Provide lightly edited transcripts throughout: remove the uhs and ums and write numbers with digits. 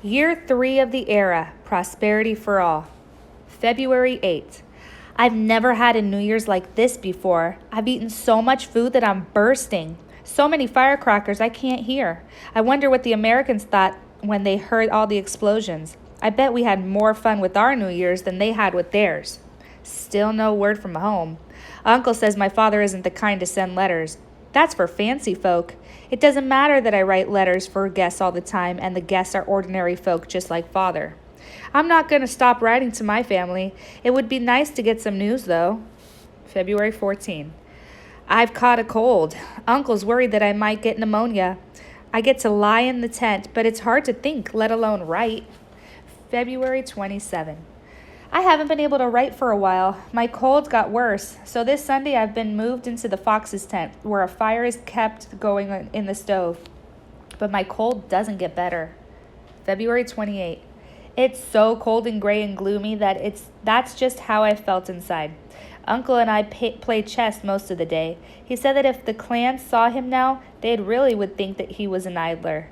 Year 3 of the era, prosperity for all. February 8th. I've never had a New Year's like this before. I've eaten so much food that I'm bursting. So many firecrackers I can't hear. I wonder what the Americans thought when they heard all the explosions. I bet we had more fun with our New Year's than they had with theirs. Still no word from home. Uncle says my father isn't the kind to send letters. That's for fancy folk. It doesn't matter that I write letters for guests all the time and the guests are ordinary folk just like father. I'm not going to stop writing to my family. It would be nice to get some news, though. February 14. I've caught a cold. Uncle's worried that I might get pneumonia. I get to lie in the tent, but it's hard to think, let alone write. February 27. I haven't been able to write for a while. My cold got worse, so this Sunday I've been moved into the Fox's tent, where a fire is kept going in the stove. But my cold doesn't get better. February 28. It's so cold and gray and gloomy that's just how I felt inside. Uncle and I played chess most of the day. He said that if the clans saw him now, they really would think that he was an idler.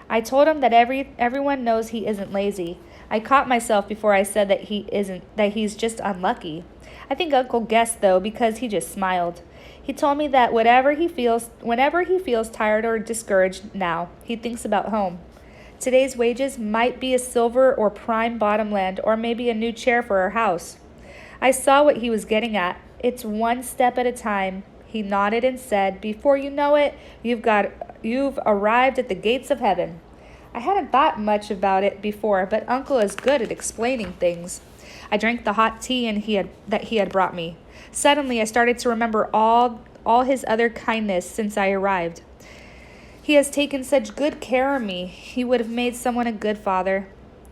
I told him that everyone knows he isn't lazy. I caught myself before I said that he's just unlucky. I think Uncle guessed though because he just smiled. He told me that whenever he feels tired or discouraged now, he thinks about home. Today's wages might be a silver or prime bottom land or maybe a new chair for our house. I saw what he was getting at. It's one step at a time. He nodded and said, "Before you know it, you've arrived at the gates of heaven." I hadn't thought much about it before, but Uncle is good at explaining things. I drank the hot tea that he had brought me. Suddenly, I started to remember all his other kindness since I arrived. He has taken such good care of me. He would have made someone a good father.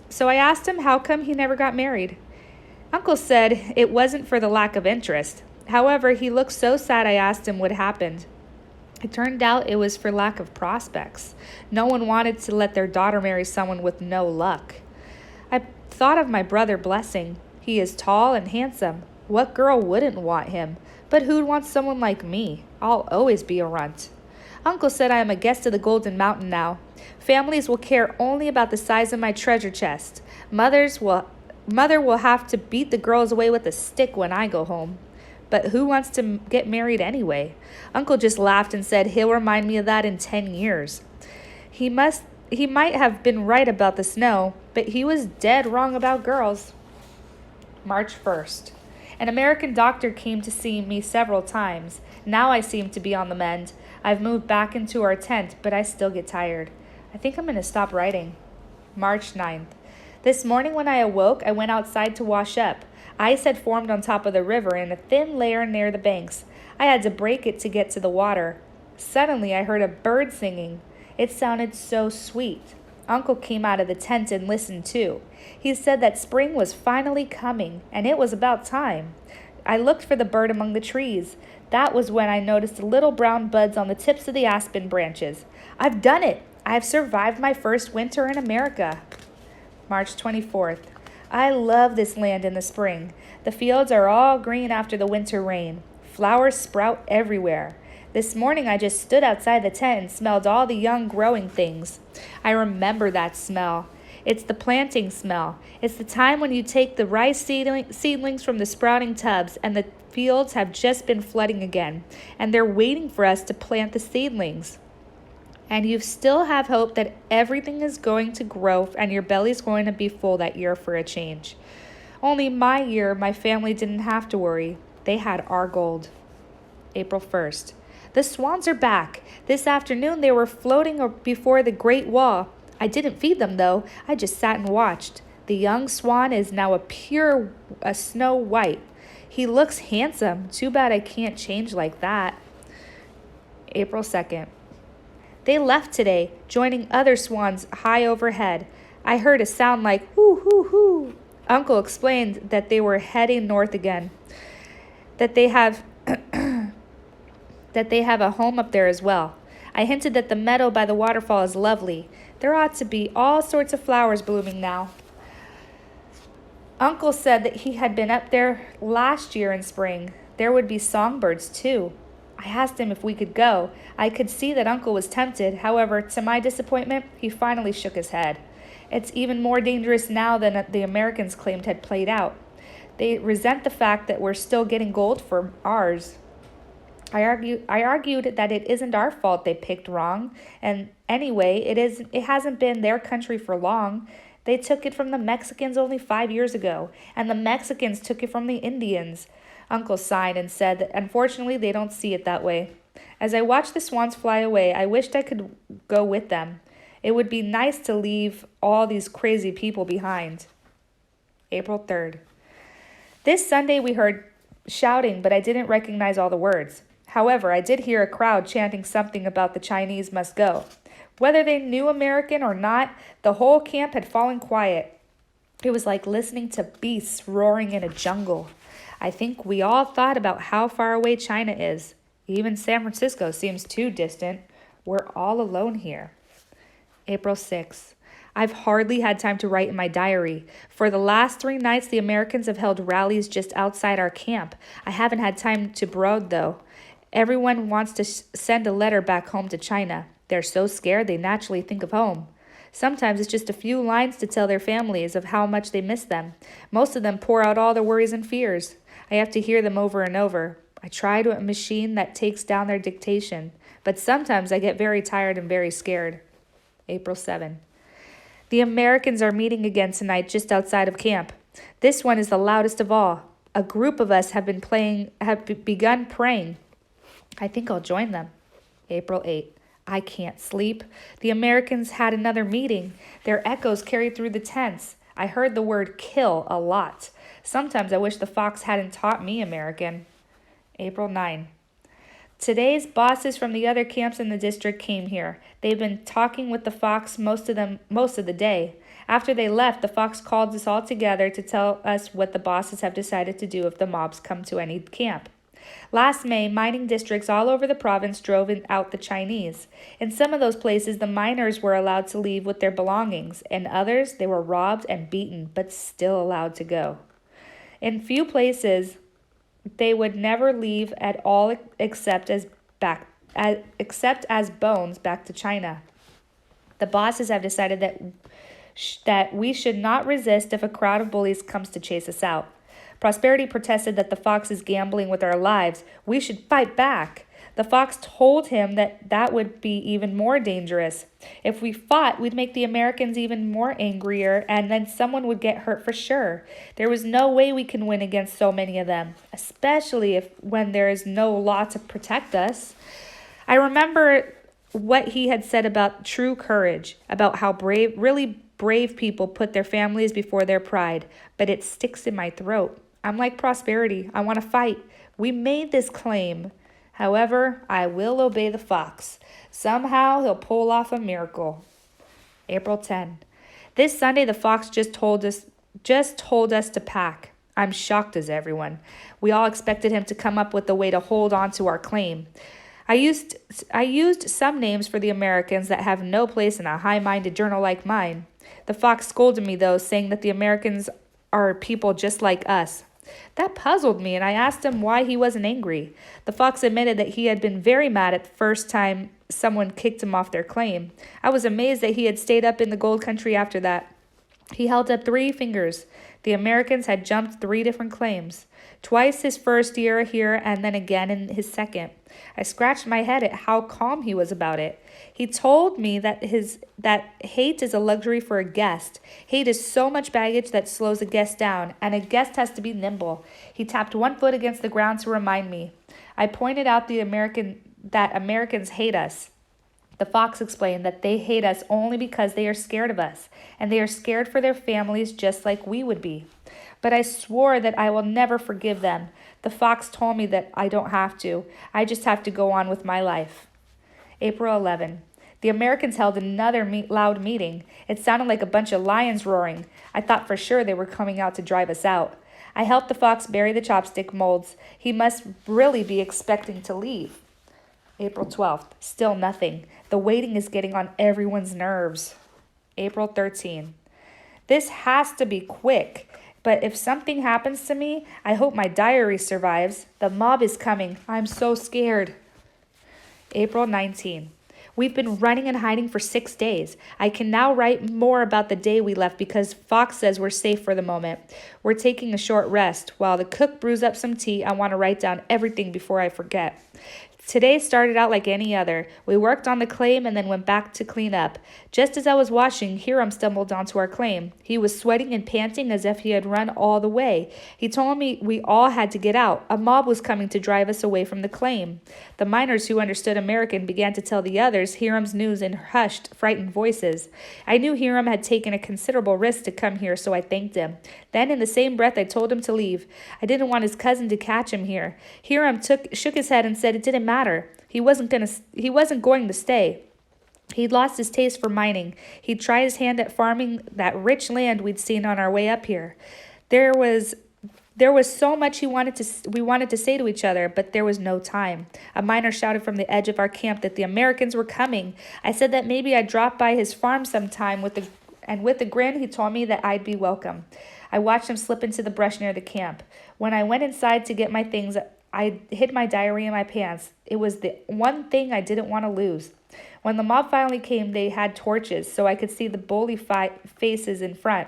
So I asked him how come he never got married. Uncle said it wasn't for the lack of interest. However, he looked so sad I asked him what happened. It turned out it was for lack of prospects. No one wanted to let their daughter marry someone with no luck. I thought of my brother Blessing. He is tall and handsome. What girl wouldn't want him? But who'd want someone like me? I'll always be a runt. Uncle said I am a guest of the Golden Mountain now. Families will care only about the size of my treasure chest. Mother will have to beat the girls away with a stick when I go home. But who wants to get married anyway? Uncle just laughed and said he'll remind me of that in 10 years. He might have been right about the snow, but he was dead wrong about girls. March 1st. An American doctor came to see me several times. Now I seem to be on the mend. I've moved back into our tent, but I still get tired. I think I'm going to stop writing. March 9th. This morning when I awoke, I went outside to wash up. Ice had formed on top of the river in a thin layer near the banks. I had to break it to get to the water. Suddenly I heard a bird singing. It sounded so sweet. Uncle came out of the tent and listened too. He said that spring was finally coming, and it was about time. I looked for the bird among the trees. That was when I noticed little brown buds on the tips of the aspen branches. I've done it! I have survived my first winter in America. March 24th. I love this land in the spring. The fields are all green after the winter rain. Flowers sprout everywhere. This morning I just stood outside the tent and smelled all the young growing things. I remember that smell. It's the planting smell. It's the time when you take the rice seedlings from the sprouting tubs and the fields have just been flooding again, and they're waiting for us to plant the seedlings. And you still have hope that everything is going to grow and your belly's going to be full that year for a change. Only my year, my family didn't have to worry. They had our gold. April 1st. The swans are back. This afternoon they were floating before the Great Wall. I didn't feed them though. I just sat and watched. The young swan is now a snow white. He looks handsome. Too bad I can't change like that. April 2nd. They left today, joining other swans high overhead. I heard a sound like hoo hoo hoo. Uncle explained that they were heading north again. That they have a home up there as well. I hinted that the meadow by the waterfall is lovely. There ought to be all sorts of flowers blooming now. Uncle said that he had been up there last year in spring. There would be songbirds too. I asked him if we could go. I could see that Uncle was tempted. However, to my disappointment, he finally shook his head. It's even more dangerous now than the Americans claimed had played out. They resent the fact that we're still getting gold for ours. I argued that it isn't our fault they picked wrong, and anyway, it hasn't been their country for long. They took it from the Mexicans only 5 years ago, and the Mexicans took it from the Indians. Uncle sighed and said that unfortunately they don't see it that way. As I watched the swans fly away, I wished I could go with them. It would be nice to leave all these crazy people behind. April 3rd. This Sunday we heard shouting, but I didn't recognize all the words. However, I did hear a crowd chanting something about the Chinese must go. Whether they knew American or not, the whole camp had fallen quiet. It was like listening to beasts roaring in a jungle. I think we all thought about how far away China is. Even San Francisco seems too distant. We're all alone here. April 6th. I've hardly had time to write in my diary. For the last 3 nights, the Americans have held rallies just outside our camp. I haven't had time to brood, though. Everyone wants to send a letter back home to China. They're so scared they naturally think of home. Sometimes it's just a few lines to tell their families of how much they miss them. Most of them pour out all their worries and fears. I have to hear them over and over. I try to a machine that takes down their dictation, but sometimes I get very tired and very scared. April 7. The Americans are meeting again tonight just outside of camp. This one is the loudest of all. A group of us have begun praying. I think I'll join them. April 8. I can't sleep. The Americans had another meeting. Their echoes carried through the tents. I heard the word kill a lot. Sometimes I wish the Fox hadn't taught me American. April 9. Today's bosses from the other camps in the district came here. They've been talking with the Fox most of the day. After they left, the Fox called us all together to tell us what the bosses have decided to do if the mobs come to any camp. Last May, mining districts all over the province drove out the Chinese. In some of those places, the miners were allowed to leave with their belongings. In others, they were robbed and beaten, but still allowed to go. In few places, they would never leave at all except as bones back to China. The bosses have decided that we should not resist if a crowd of bullies comes to chase us out. Prosperity protested that the Fox is gambling with our lives. We should fight back. The Fox told him that would be even more dangerous. If we fought, we'd make the Americans even more angrier, and then someone would get hurt for sure. There was no way we can win against so many of them, especially when there is no law to protect us. I remember what he had said about true courage, about how really brave people put their families before their pride, but it sticks in my throat. I'm like Prosperity. I want to fight. We made this claim. However, I will obey the Fox. Somehow he'll pull off a miracle. April 10. This Sunday the Fox just told us to pack. I'm shocked as everyone. We all expected him to come up with a way to hold on to our claim. I used some names for the Americans that have no place in a high-minded journal like mine. The Fox scolded me, though, saying that the Americans are people just like us. That puzzled me, and I asked him why he wasn't angry. The Fox admitted that he had been very mad at the first time someone kicked him off their claim. I was amazed that he had stayed up in the gold country after that. He held up 3 fingers. The Americans had jumped 3 different claims. Twice his first year here and then again in his second. I scratched my head at how calm he was about it. He told me that hate is a luxury for a guest. Hate is so much baggage that slows a guest down, and a guest has to be nimble. He tapped 1 foot against the ground to remind me. I pointed out that Americans hate us. The Fox explained that they hate us only because they are scared of us, and they are scared for their families just like we would be. But I swore that I will never forgive them. The Fox told me that I don't have to. I just have to go on with my life. April 11. The Americans held another loud meeting. It sounded like a bunch of lions roaring. I thought for sure they were coming out to drive us out. I helped the Fox bury the chopstick molds. He must really be expecting to leave. April 12th. Still nothing. The waiting is getting on everyone's nerves. April 13. This has to be quick. But if something happens to me, I hope my diary survives. The mob is coming. I'm so scared. April 19. We've been running and hiding for 6 days. I can now write more about the day we left because Fox says we're safe for the moment. We're taking a short rest. While the cook brews up some tea, I want to write down everything before I forget. Today started out like any other. We worked on the claim and then went back to clean up. Just as I was washing, Hiram stumbled onto our claim. He was sweating and panting as if he had run all the way. He told me we all had to get out. A mob was coming to drive us away from the claim. The miners who understood American began to tell the others Hiram's news in hushed, frightened voices. I knew Hiram had taken a considerable risk to come here, so I thanked him. Then, in the same breath, I told him to leave. I didn't want his cousin to catch him here. Hiram shook his head and said it didn't matter. He wasn't going to stay. He'd lost his taste for mining. He'd tried his hand at farming that rich land we'd seen on our way up here. There was so much we wanted to say to each other, but there was no time. A miner shouted from the edge of our camp that the Americans were coming. I said that maybe I'd drop by his farm sometime with a grin he told me that I'd be welcome. I watched him slip into the brush near the camp. When I went inside to get my things, I hid my diary in my pants. It was the one thing I didn't want to lose. When the mob finally came, they had torches, so I could see the bully faces in front.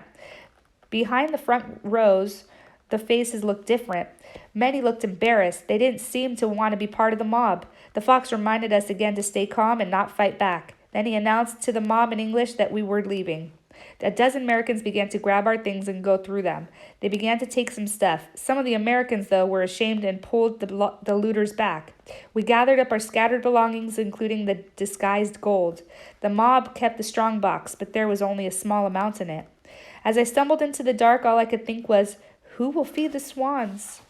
Behind the front rows, the faces looked different. Many looked embarrassed. They didn't seem to want to be part of the mob. The fox reminded us again to stay calm and not fight back. Then he announced to the mob in English that we were leaving. A dozen Americans began to grab our things and go through them. They began to take some stuff. Some of the Americans, though, were ashamed and pulled the looters back. We gathered up our scattered belongings, including the disguised gold. The mob kept the strong box, but there was only a small amount in it. As I stumbled into the dark, all I could think was, who will feed the swans?